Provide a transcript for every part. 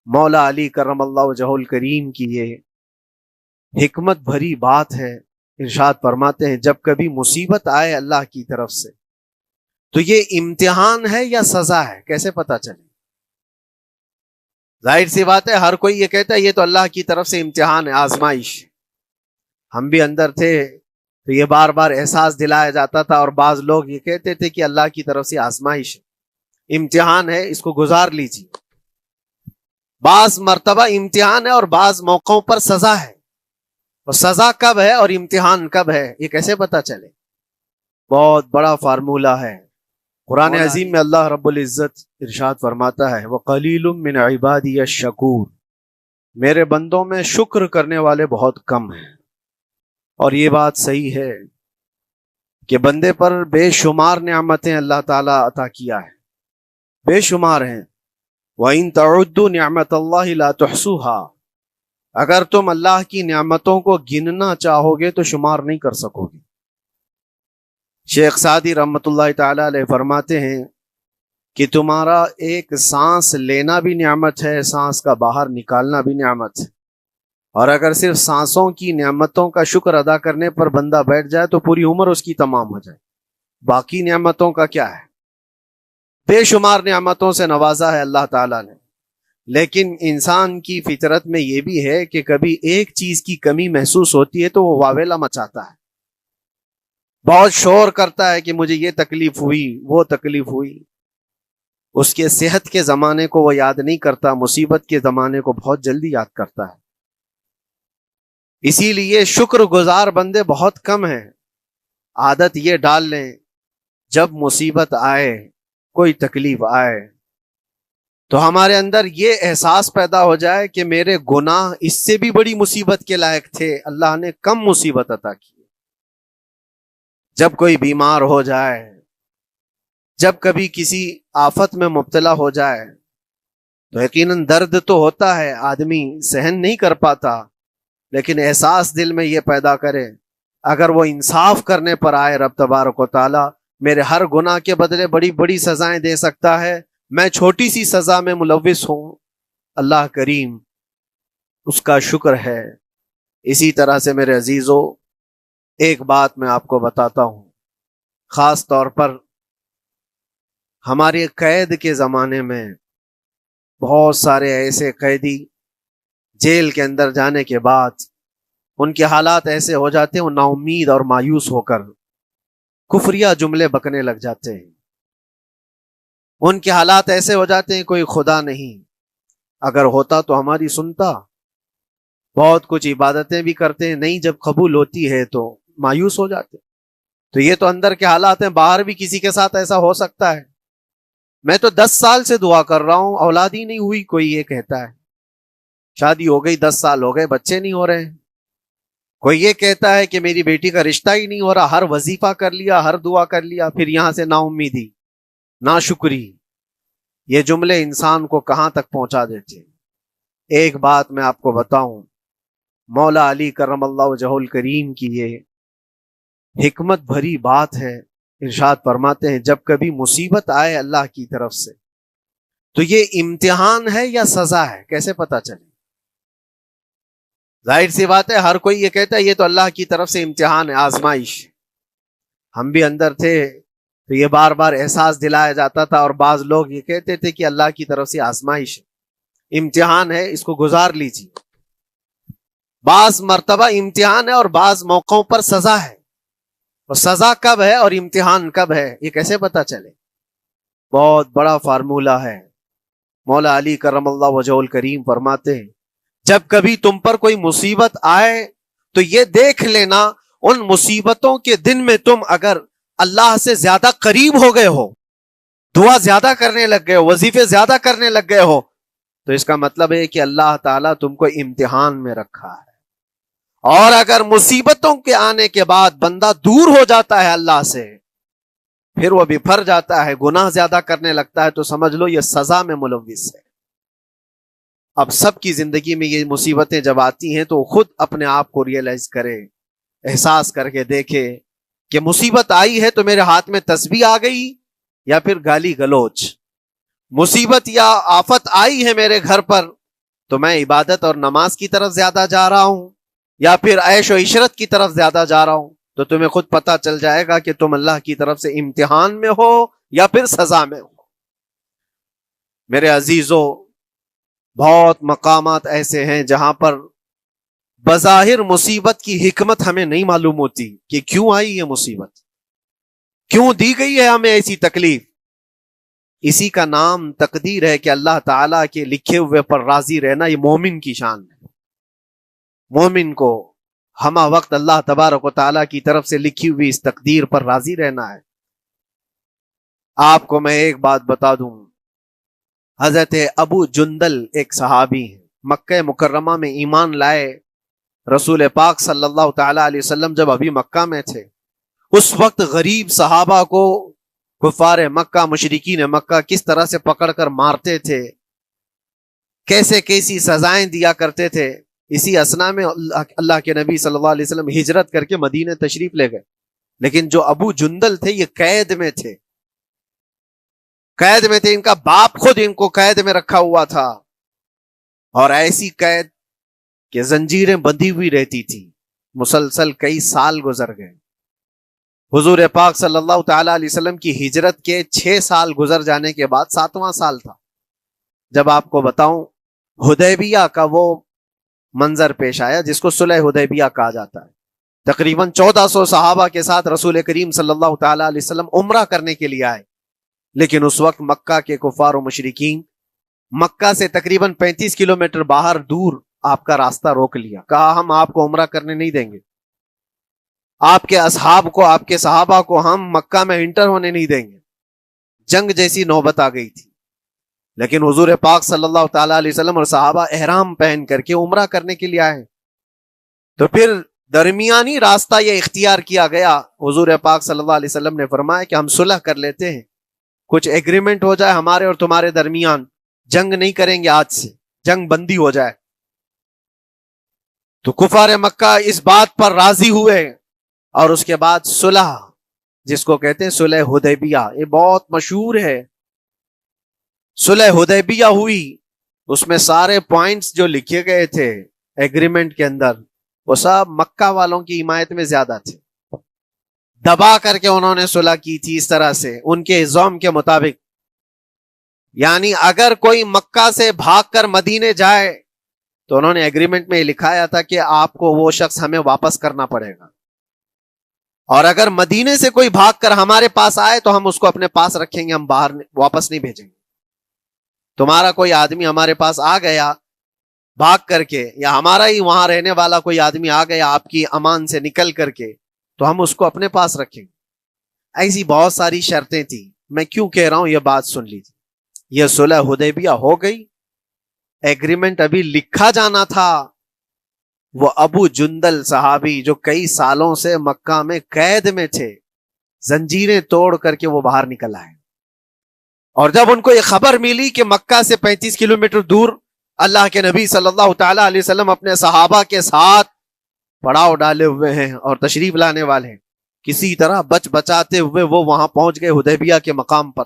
مولا علی کرم اللہ وجہہ الکریم کی یہ حکمت بھری بات ہے. ارشاد فرماتے ہیں جب کبھی مصیبت آئے اللہ کی طرف سے تو یہ امتحان ہے یا سزا ہے؟ کیسے پتا چلے؟ ظاہر سی بات ہے ہر کوئی یہ کہتا ہے یہ تو اللہ کی طرف سے امتحان ہے، آزمائش. ہم بھی اندر تھے تو یہ بار بار احساس دلایا جاتا تھا، اور بعض لوگ یہ کہتے تھے کہ اللہ کی طرف سے آزمائش ہے، امتحان ہے، اس کو گزار لیجیے. بعض مرتبہ امتحان ہے اور بعض موقعوں پر سزا ہے. اور سزا کب ہے اور امتحان کب ہے یہ کیسے پتا چلے؟ بہت بڑا فارمولہ ہے. قرآن عظیم میں اللہ رب العزت ارشاد فرماتا ہے وَقَلِيلٌ مِّنْ عِبَادِيَ الشَّكُورُ، میرے بندوں میں شکر کرنے والے بہت کم ہیں. اور یہ بات صحیح ہے کہ بندے پر بے شمار نعمتیں اللہ تعالیٰ عطا کیا ہے، بے شمار ہیں. وَإِن تَعُدُّوا نِعْمَتَ اللَّهِ لَا تُحْصُوهَا، اگر تم اللہ کی نعمتوں کو گننا چاہو گے تو شمار نہیں کر سکو گے. شیخ سعدی رحمۃ اللہ تعالی علیہ فرماتے ہیں کہ تمہارا ایک سانس لینا بھی نعمت ہے، سانس کا باہر نکالنا بھی نعمت ہے. اور اگر صرف سانسوں کی نعمتوں کا شکر ادا کرنے پر بندہ بیٹھ جائے تو پوری عمر اس کی تمام ہو جائے. باقی نعمتوں کا کیا ہے؟ بے شمار نعمتوں سے نوازا ہے اللہ تعالیٰ نے. لیکن انسان کی فطرت میں یہ بھی ہے کہ کبھی ایک چیز کی کمی محسوس ہوتی ہے تو وہ واویلا مچاتا ہے، بہت شور کرتا ہے کہ مجھے یہ تکلیف ہوئی، وہ تکلیف ہوئی. اس کے صحت کے زمانے کو وہ یاد نہیں کرتا، مصیبت کے زمانے کو بہت جلدی یاد کرتا ہے. اسی لیے شکر گزار بندے بہت کم ہیں. عادت یہ ڈال لیں جب مصیبت آئے، کوئی تکلیف آئے تو ہمارے اندر یہ احساس پیدا ہو جائے کہ میرے گناہ اس سے بھی بڑی مصیبت کے لائق تھے، اللہ نے کم مصیبت عطا کی. جب کوئی بیمار ہو جائے، جب کبھی کسی آفت میں مبتلا ہو جائے تو یقیناً درد تو ہوتا ہے، آدمی سہن نہیں کر پاتا، لیکن احساس دل میں یہ پیدا کرے اگر وہ انصاف کرنے پر آئے رب تبارک و تعالی میرے ہر گناہ کے بدلے بڑی بڑی سزائیں دے سکتا ہے، میں چھوٹی سی سزا میں ملوث ہوں، اللہ کریم اس کا شکر ہے. اسی طرح سے میرے عزیزو ایک بات میں آپ کو بتاتا ہوں، خاص طور پر ہمارے قید کے زمانے میں بہت سارے ایسے قیدی جیل کے اندر جانے کے بعد ان کے حالات ایسے ہو جاتے ہیں، وہ نا امید اور مایوس ہو کر کفریہ جملے بکنے لگ جاتے ہیں. ان کے حالات ایسے ہو جاتے ہیں کوئی خدا نہیں، اگر ہوتا تو ہماری سنتا. بہت کچھ عبادتیں بھی کرتے ہیں، نہیں جب قبول ہوتی ہے تو مایوس ہو جاتے. تو یہ تو اندر کے حالات ہیں، باہر بھی کسی کے ساتھ ایسا ہو سکتا ہے. میں تو 10 سال سے دعا کر رہا ہوں، اولاد ہی نہیں ہوئی، کوئی یہ کہتا ہے. شادی ہو گئی 10 سال ہو گئے، بچے نہیں ہو رہے ہیں. کوئی یہ کہتا ہے کہ میری بیٹی کا رشتہ ہی نہیں ہو رہا، ہر وظیفہ کر لیا، ہر دعا کر لیا، پھر یہاں سے نا امیدی، ناشکری. یہ جملے انسان کو کہاں تک پہنچا دیتے ہیں. ایک بات میں آپ کو بتاؤں، مولا علی کرم اللہ وجہہ الکریم کی یہ حکمت بھری بات ہے. ارشاد فرماتے ہیں جب کبھی مصیبت آئے اللہ کی طرف سے تو یہ امتحان ہے یا سزا ہے؟ کیسے پتا چلے؟ ظاہر سی بات ہے ہر کوئی یہ کہتا ہے یہ تو اللہ کی طرف سے امتحان ہے، آزمائش. ہم بھی اندر تھے تو یہ بار بار احساس دلایا جاتا تھا، اور بعض لوگ یہ کہتے تھے کہ اللہ کی طرف سے آزمائش ہے، امتحان ہے، اس کو گزار لیجیے. بعض مرتبہ امتحان ہے اور بعض موقعوں پر سزا ہے. اور سزا کب ہے اور امتحان کب ہے یہ کیسے پتا چلے؟ بہت بڑا فارمولہ ہے. مولا علی کرم اللہ وجہ الکریم فرماتے ہیں جب کبھی تم پر کوئی مصیبت آئے تو یہ دیکھ لینا ان مصیبتوں کے دن میں تم اگر اللہ سے زیادہ قریب ہو گئے ہو، دعا زیادہ کرنے لگ گئے ہو، وظیفے زیادہ کرنے لگ گئے ہو، تو اس کا مطلب ہے کہ اللہ تعالیٰ تم کو امتحان میں رکھا ہے. اور اگر مصیبتوں کے آنے کے بعد بندہ دور ہو جاتا ہے اللہ سے، پھر وہ بفر جاتا ہے، گناہ زیادہ کرنے لگتا ہے، تو سمجھ لو یہ سزا میں ملوث ہے. اب سب کی زندگی میں یہ مصیبتیں جب آتی ہیں تو خود اپنے آپ کو ریئلائز کرے، احساس کر کے دیکھے کہ مصیبت آئی ہے تو میرے ہاتھ میں تسبیح آ گئی یا پھر گالی گلوچ. مصیبت یا آفت آئی ہے میرے گھر پر تو میں عبادت اور نماز کی طرف زیادہ جا رہا ہوں یا پھر عیش و عشرت کی طرف زیادہ جا رہا ہوں؟ تو تمہیں خود پتہ چل جائے گا کہ تم اللہ کی طرف سے امتحان میں ہو یا پھر سزا میں ہو۔ میرے عزیزو، بہت مقامات ایسے ہیں جہاں پر بظاہر مصیبت کی حکمت ہمیں نہیں معلوم ہوتی کہ کیوں آئی یہ مصیبت، کیوں دی گئی ہے ہمیں ایسی تکلیف۔ اسی کا نام تقدیر ہے کہ اللہ تعالیٰ کے لکھے ہوئے پر راضی رہنا یہ مومن کی شان ہے۔ مومن کو ہمہ وقت اللہ تبارک و تعالیٰ کی طرف سے لکھی ہوئی اس تقدیر پر راضی رہنا ہے۔ آپ کو میں ایک بات بتا دوں، حضرت ابو جندل ایک صحابی ہیں، مکہ مکرمہ میں ایمان لائے۔ رسول پاک صلی اللہ تعالی علیہ وسلم جب ابھی مکہ میں تھے، اس وقت غریب صحابہ کو کفار مکہ، مشرکین مکہ کس طرح سے پکڑ کر مارتے تھے، کیسے کیسی سزائیں دیا کرتے تھے۔ اسی اسنا میں اللہ کے نبی صلی اللہ علیہ وسلم ہجرت کر کے مدینہ تشریف لے گئے، لیکن جو ابو جندل تھے یہ قید میں تھے، قید میں تھے۔ ان کا باپ خود ان کو قید میں رکھا ہوا تھا، اور ایسی قید کہ زنجیریں بندھی ہوئی رہتی تھی، مسلسل کئی سال گزر گئے۔ حضور پاک صلی اللہ تعالی علیہ وسلم کی ہجرت کے 6 سال گزر جانے کے بعد 7واں سال تھا جب آپ کو بتاؤں حدیبیہ کا وہ منظر پیش آیا جس کو صلح حدیبیہ کہا جاتا ہے۔ تقریباً 1400 صحابہ کے ساتھ رسول کریم صلی اللہ تعالی علیہ وسلم عمرہ کرنے کے لیے آئے، لیکن اس وقت مکہ کے کفار و مشرکین مکہ سے تقریباً 35 کلومیٹر باہر دور آپ کا راستہ روک لیا، کہا ہم آپ کو عمرہ کرنے نہیں دیں گے، آپ کے اصحاب کو، آپ کے صحابہ کو ہم مکہ میں انٹر ہونے نہیں دیں گے۔ جنگ جیسی نوبت آ گئی تھی، لیکن حضور پاک صلی اللہ تعالی علیہ وسلم اور صحابہ احرام پہن کر کے عمرہ کرنے کے لیے آئے۔ تو پھر درمیانی راستہ یہ اختیار کیا گیا، حضور پاک صلی اللہ علیہ وسلم نے فرمایا کہ ہم صلح کر لیتے ہیں، کچھ ایگریمنٹ ہو جائے ہمارے اور تمہارے درمیان، جنگ نہیں کریں گے، آج سے جنگ بندی ہو جائے۔ تو کفار مکہ اس بات پر راضی ہوئے، اور اس کے بعد صلح، جس کو کہتے ہیں صلح حدیبیہ، یہ بہت مشہور ہے۔ صلح حدیبیہ ہوئی، اس میں سارے پوائنٹس جو لکھے گئے تھے ایگریمنٹ کے اندر وہ سب مکہ والوں کی حمایت میں زیادہ تھے، دبا کر کے انہوں نے صلح کی تھی اس طرح سے ان کے الزام کے مطابق۔ یعنی اگر کوئی مکہ سے بھاگ کر مدینے جائے تو انہوں نے ایگریمنٹ میں لکھایا تھا کہ آپ کو وہ شخص ہمیں واپس کرنا پڑے گا، اور اگر مدینے سے کوئی بھاگ کر ہمارے پاس آئے تو ہم اس کو اپنے پاس رکھیں گے، ہم باہر واپس نہیں بھیجیں گے۔ تمہارا کوئی آدمی ہمارے پاس آ گیا بھاگ کر کے، یا ہمارا ہی وہاں رہنے والا کوئی آدمی آ گیا آپ کی امان سے نکل کر کے، تو ہم اس کو اپنے پاس رکھیں گے۔ ایسی بہت ساری شرطیں تھیں۔ میں کیوں کہہ رہا ہوں یہ بات سن لیجیے۔ یہ صلح حدیبیہ ہو گئی، ایگریمنٹ ابھی لکھا جانا تھا۔ وہ ابو جندل صحابی جو کئی سالوں سے مکہ میں قید میں تھے، زنجیریں توڑ کر کے وہ باہر نکل آئے، اور جب ان کو یہ خبر ملی کہ مکہ سے 35 کلومیٹر دور اللہ کے نبی صلی اللہ تعالی علیہ وسلم اپنے صحابہ کے ساتھ پڑاؤ ڈالے ہوئے ہیں اور تشریف لانے والے ہیں، کسی طرح بچ بچاتے ہوئے وہ وہاں پہنچ گئے حدیبیہ کے مقام پر۔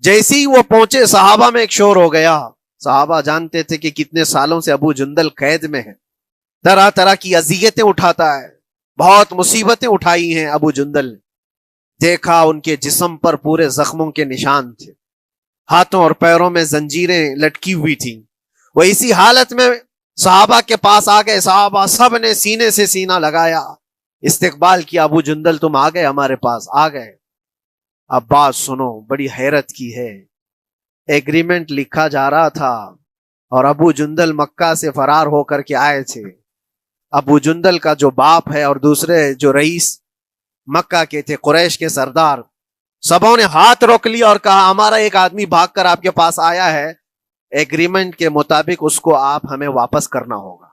جیسے ہی وہ پہنچے صحابہ میں ایک شور ہو گیا۔ صحابہ جانتے تھے کہ کتنے سالوں سے ابو جندل قید میں ہے، طرح طرح کی اذیتیں اٹھاتا ہے، بہت مصیبتیں اٹھائی ہیں ابو جندل نے۔ دیکھا ان کے جسم پر پورے زخموں کے نشان تھے، ہاتھوں اور پیروں میں زنجیریں لٹکی ہوئی تھیں۔ وہ اسی حالت میں صحابہ کے پاس آ گئے، صحابہ سب نے سینے سے سینہ لگایا، استقبال کیا، ابو جندل تم آ گئے ہمارے پاس، آ گئے۔ اب بات سنو، بڑی حیرت کی ہے، ایگریمنٹ لکھا جا رہا تھا اور ابو جندل مکہ سے فرار ہو کر کے آئے تھے۔ ابو جندل کا جو باپ ہے اور دوسرے جو رئیس مکہ کے تھے، قریش کے سردار، سبوں نے ہاتھ روک لیا اور کہا ہمارا ایک آدمی بھاگ کر آپ کے پاس آیا ہے، ایگریمنٹ کے مطابق اس کو آپ ہمیں واپس کرنا ہوگا،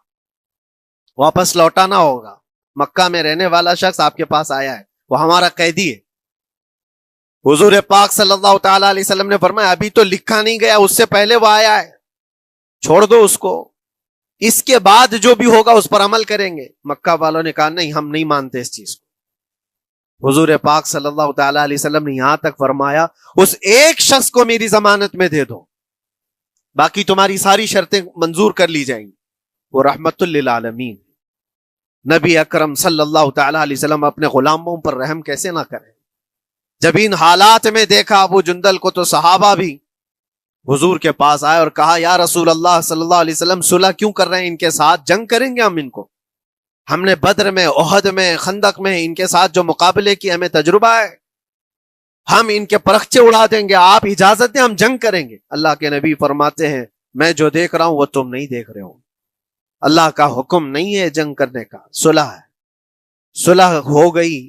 واپس لوٹانا ہوگا۔ مکہ میں رہنے والا شخص آپ کے پاس آیا ہے، وہ ہمارا قیدی ہے۔ حضور پاک صلی اللہ تعالی علیہ وسلم نے فرمایا ابھی تو لکھا نہیں گیا، اس سے پہلے وہ آیا ہے، چھوڑ دو اس کو، اس کے بعد جو بھی ہوگا اس پر عمل کریں گے۔ مکہ والوں نے کہا نہیں، ہم نہیں مانتے اس چیز کو۔ حضور پاک صلی اللہ تعالی علیہ وسلم نے یہاں تک فرمایا اس ایک شخص کو میری ضمانت میں دے دو، باقی تمہاری ساری شرطیں منظور کر لی جائیں گی. وہ رحمت للعالمین. نبی اکرم صلی اللہ تعالی علیہ وسلم اپنے غلاموں پر رحم کیسے نہ کریں؟ جب ان حالات میں دیکھا ابو جندل کو تو صحابہ بھی حضور کے پاس آئے اور کہا یا رسول اللہ صلی اللہ علیہ وسلم صلح کیوں کر رہے ہیں؟ ان کے ساتھ جنگ کریں گے ہم ان کو. ہم نے بدر میں، احد میں، خندق میں ان کے ساتھ جو مقابلے کی ہمیں تجربہ ہے، ہم ان کے پرخچے اڑا دیں گے، آپ اجازت دیں ہم جنگ کریں گے. اللہ کے نبی فرماتے ہیں میں جو دیکھ رہا ہوں وہ تم نہیں دیکھ رہے ہو. اللہ کا حکم نہیں ہے جنگ کرنے کا، صلح ہے. صلح ہو گئی،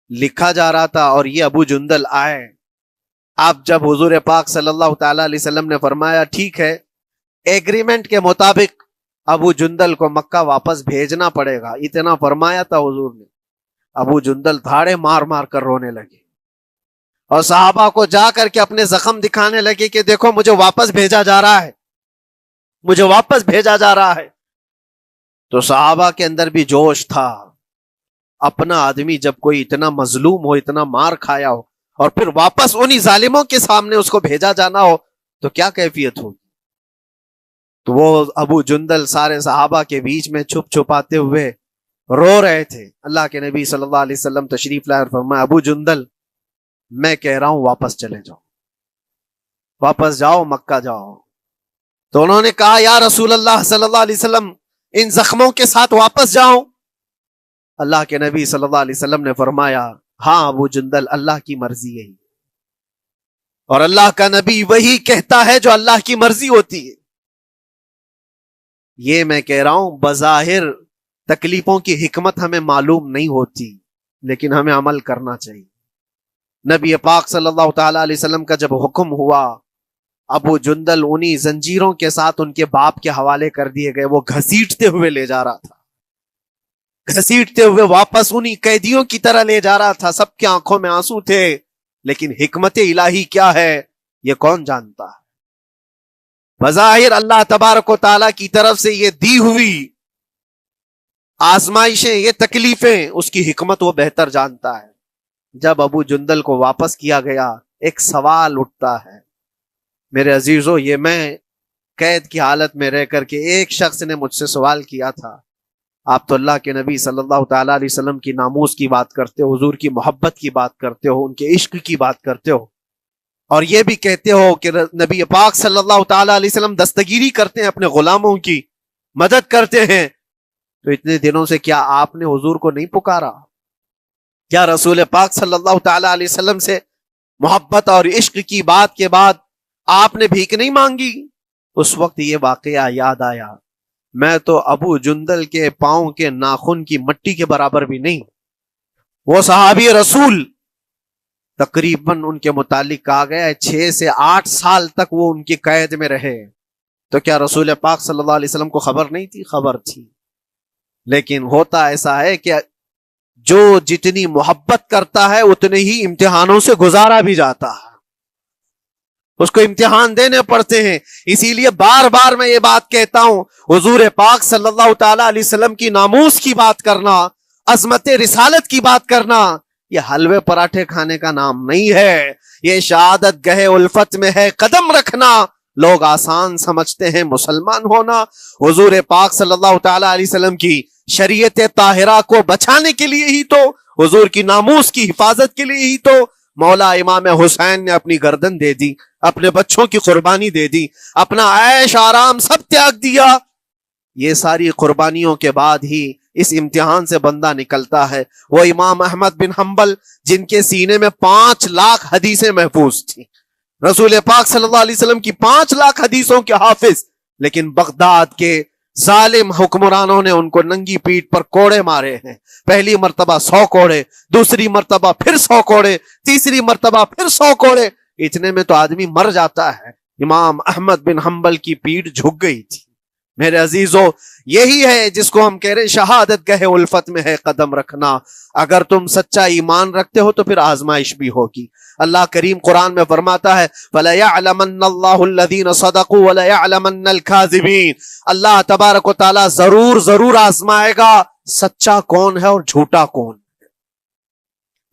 لکھا جا رہا تھا، اور یہ ابو جندل آئے. آپ جب حضور پاک صلی اللہ تعالی علیہ وسلم نے فرمایا ٹھیک ہے ایگریمنٹ کے مطابق ابو جندل کو مکہ واپس بھیجنا پڑے گا، اتنا فرمایا تھا حضور نے، ابو جندل دھاڑے مار مار کر رونے لگے اور صحابہ کو جا کر کے اپنے زخم دکھانے لگے کہ دیکھو مجھے واپس بھیجا جا رہا ہے، مجھے واپس بھیجا جا رہا ہے. تو صحابہ کے اندر بھی جوش تھا. اپنا آدمی جب کوئی اتنا مظلوم ہو، اتنا مار کھایا ہو، اور پھر واپس انہی ظالموں کے سامنے اس کو بھیجا جانا ہو تو کیا کیفیت ہوگی. تو وہ ابو جندل سارے صحابہ کے بیچ میں چھپ چھپاتے ہوئے رو رہے تھے. اللہ کے نبی صلی اللہ علیہ وسلم تشریف لائے اور فرمایا ابو جندل میں کہہ رہا ہوں واپس چلے جاؤ، واپس جاؤ، مکہ جاؤ. تو انہوں نے کہا یا رسول اللہ صلی اللہ علیہ وسلم ان زخموں کے ساتھ واپس جاؤں؟ اللہ کے نبی صلی اللہ علیہ وسلم نے فرمایا ہاں ابو جندل اللہ کی مرضی یہی، اور اللہ کا نبی وہی کہتا ہے جو اللہ کی مرضی ہوتی ہے. یہ میں کہہ رہا ہوں بظاہر تکلیفوں کی حکمت ہمیں معلوم نہیں ہوتی، لیکن ہمیں عمل کرنا چاہیے. نبی پاک صلی اللہ تعالی علیہ وسلم کا جب حکم ہوا، ابو جندل انہی زنجیروں کے ساتھ ان کے باپ کے حوالے کر دیے گئے. وہ گھسیٹتے ہوئے لے جا رہا تھا، گھسیٹتے ہوئے واپس انہی قیدیوں کی طرح لے جا رہا تھا. سب کی آنکھوں میں آنسو تھے، لیکن حکمت الہی کیا ہے یہ کون جانتا ہے. بظاہر اللہ تبارک و تعالیٰ کی طرف سے یہ دی ہوئی آزمائشیں، یہ تکلیفیں، اس کی حکمت وہ بہتر جانتا ہے. جب ابو جندل کو واپس کیا گیا ایک سوال اٹھتا ہے میرے عزیزو. یہ میں قید کی حالت میں رہ کر کے ایک شخص نے مجھ سے سوال کیا تھا آپ تو اللہ کے نبی صلی اللہ تعالی علیہ وسلم کی ناموس کی بات کرتے ہو، حضور کی محبت کی بات کرتے ہو، ان کے عشق کی بات کرتے ہو، اور یہ بھی کہتے ہو کہ نبی پاک صلی اللہ تعالی علیہ وسلم دستگیری کرتے ہیں، اپنے غلاموں کی مدد کرتے ہیں، تو اتنے دنوں سے کیا آپ نے حضور کو نہیں پکارا؟ کیا رسول پاک صلی اللہ تعالی علیہ وسلم سے محبت اور عشق کی بات کے بعد آپ نے بھیک نہیں مانگی؟ اس وقت یہ واقعہ یاد آیا، میں تو ابو جندل کے پاؤں کے ناخن کی مٹی کے برابر بھی نہیں. وہ صحابی رسول تقریباً ان کے متعلق کہا گیا ہے 6 سے 8 سال تک وہ ان کی قید میں رہے. تو کیا رسول پاک صلی اللہ علیہ وسلم کو خبر نہیں تھی؟ خبر تھی. لیکن ہوتا ایسا ہے کہ جو جتنی محبت کرتا ہے اتنے ہی امتحانوں سے گزارا بھی جاتا ہے، اس کو امتحان دینے پڑتے ہیں. اسی لیے بار بار میں یہ بات کہتا ہوں، حضور پاک صلی اللہ تعالی علیہ وسلم کی ناموس کی بات کرنا، عظمت رسالت کی بات کرنا، یہ حلوے پراٹھے کھانے کا نام نہیں ہے. یہ شہادت گہے الفت میں ہے قدم رکھنا. لوگ آسان سمجھتے ہیں مسلمان ہونا. حضور پاک صلی اللہ تعالی علیہ وسلم کی شریعت طاہرہ کو بچانے کے لیے ہی تو، حضور کی ناموس کی حفاظت کے لیے ہی تو مولا امام حسین نے اپنی گردن دے دی، اپنے بچوں کی قربانی دے دی، اپنا عیش آرام سب تیاگ دیا. یہ ساری قربانیوں کے بعد ہی اس امتحان سے بندہ نکلتا ہے. وہ امام احمد بن حنبل جن کے سینے میں 5 لاکھ حدیثیں محفوظ تھیں، رسول پاک صلی اللہ علیہ وسلم کی 5 لاکھ حدیثوں کے حافظ، لیکن بغداد کے ظالم حکمرانوں نے ان کو ننگی پیٹھ پر کوڑے مارے ہیں. پہلی مرتبہ 100 کوڑے، دوسری مرتبہ پھر 100 کوڑے، تیسری مرتبہ پھر 100 کوڑے. اتنے میں تو آدمی مر جاتا ہے. امام احمد بن حنبل کی پیٹھ جھک گئی تھی. میرے عزیزو یہی ہے جس کو ہم کہہ رہے شہادت گہے الفت میں ہے قدم رکھنا. اگر تم سچا ایمان رکھتے ہو تو پھر آزمائش بھی ہوگی. اللہ کریم قرآن میں فرماتا ہے فَلَيَعْلَمَنَّ اللَّهُ الَّذِينَ صَدَقُوا وَلَيَعْلَمَنَّ الْكَاذِبِينَ. اللہ تبارک و تعالیٰ ضرور آزمائے گا سچا کون ہے اور جھوٹا کون.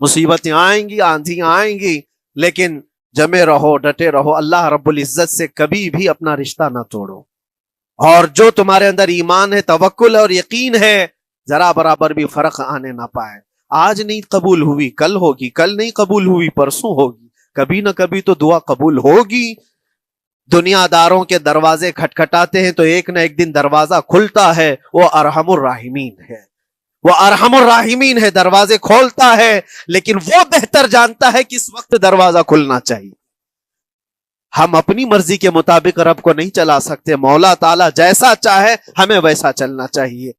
مصیبتیں آئیں گی، آندھیاں آئیں گی، لیکن جمے رہو، ڈٹے رہو، اللہ رب العزت سے کبھی بھی اپنا رشتہ نہ توڑو، اور جو تمہارے اندر ایمان ہے، توکل اور یقین ہے، ذرا برابر بھی فرق آنے نہ پائے۔ آج نہیں قبول ہوئی کل ہوگی، کل نہیں قبول ہوئی پرسوں ہوگی، کبھی نہ کبھی تو دعا قبول ہوگی۔ دنیا داروں کے دروازے کھٹکھٹاتے ہیں تو ایک نہ ایک دن دروازہ کھلتا ہے، وہ ارحم الراحمین ہے، وہ ارحم الراحمین ہے، دروازے کھولتا ہے، لیکن وہ بہتر جانتا ہے کس وقت دروازہ کھلنا چاہیے۔ ہم اپنی مرضی کے مطابق رب کو نہیں چلا سکتے، مولا تعالیٰ جیسا چاہے ہمیں ویسا چلنا چاہیے۔